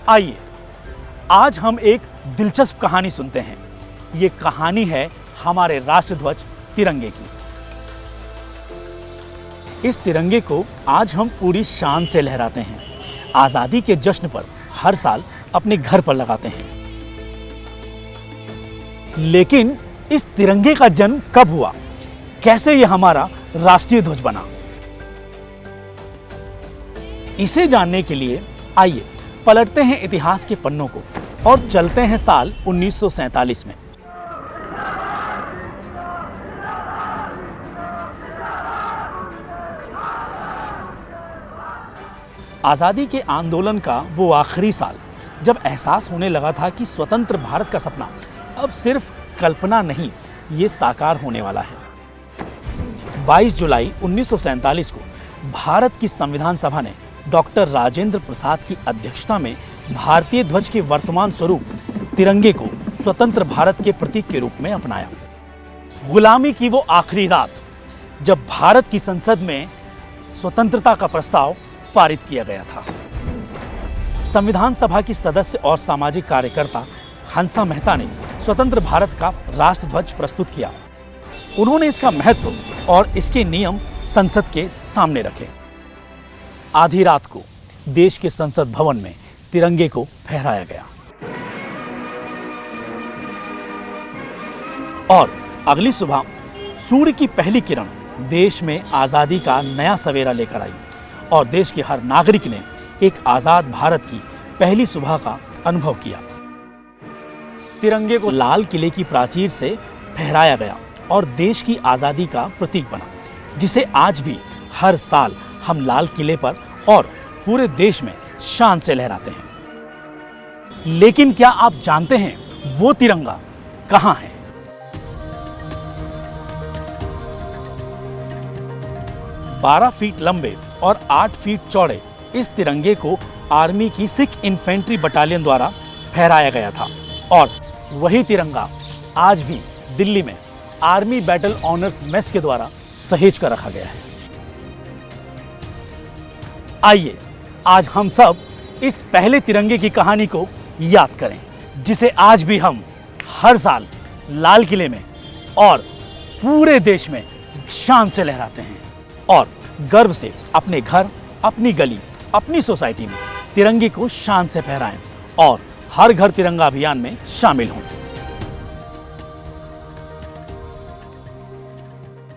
आइए आज हम एक दिलचस्प कहानी सुनते हैं। ये कहानी है हमारे राष्ट्रध्वज तिरंगे की। इस तिरंगे को आज हम पूरी शान से लहराते हैं। आजादी के जश्न पर हर साल अपने घर पर लगाते हैं। लेकिन इस तिरंगे का जन्म कब हुआ? कैसे ये हमारा राष्ट्रीय ध्वज बना? इसे जानने के लिए आइए पलटते हैं इतिहास के पन्नों को और चलते हैं साल 1947 में। आजादी के आंदोलन का वो आखिरी साल, जब एहसास होने लगा था कि स्वतंत्र भारत का सपना अब सिर्फ कल्पना नहीं, ये साकार होने वाला है। 22 जुलाई 1947 को भारत की संविधान सभा ने डॉक्टर राजेंद्र प्रसाद की अध्यक्षता में भारतीय ध्वज के वर्तमान स्वरूप तिरंगे को स्वतंत्र भारत के प्रतीक के रूप में अपनाया। गुलामी की वो आखिरी रात, जब भारत की संसद में स्वतंत्रता का प्रस्ताव पारित किया गया था। संविधान सभा की सदस्य और सामाजिक कार्यकर्ता हंसा मेहता ने स्वतंत्र भारत का राष्ट्रध्वज प्रस्तुत किया। उन्होंने इसका महत्व और इसके नियम संसद के सामने रखे। आधी रात को देश के संसद भवन में तिरंगे को फहराया गया और अगली सुबह सूर्य की पहली किरण देश में आजादी का नया सवेरा लेकर आई और देश के हर नागरिक ने एक आजाद भारत की पहली सुबह का अनुभव किया। तिरंगे को लाल किले की प्राचीर से फहराया गया और देश की आजादी का प्रतीक बना, जिसे आज भी हर साल हम लाल किले पर और पूरे देश में शान से लहराते हैं। लेकिन क्या आप जानते हैं वो तिरंगा कहां है? बारह फीट लंबे और 8 फीट चौड़े इस तिरंगे को आर्मी की सिख इन्फेंट्री बटालियन द्वारा फहराया गया था और वही तिरंगा आज भी दिल्ली में आर्मी बैटल ऑनर्स मेस के द्वारा सहेज कर रखा गया है। आइए आज हम सब इस पहले तिरंगे की कहानी को याद करें, जिसे आज भी हम हर साल लाल किले में और पूरे देश में शान से लहराते हैं और गर्व से अपने घर, अपनी गली, अपनी सोसाइटी में तिरंगे को शान से फहराएं और हर घर तिरंगा अभियान में शामिल हों।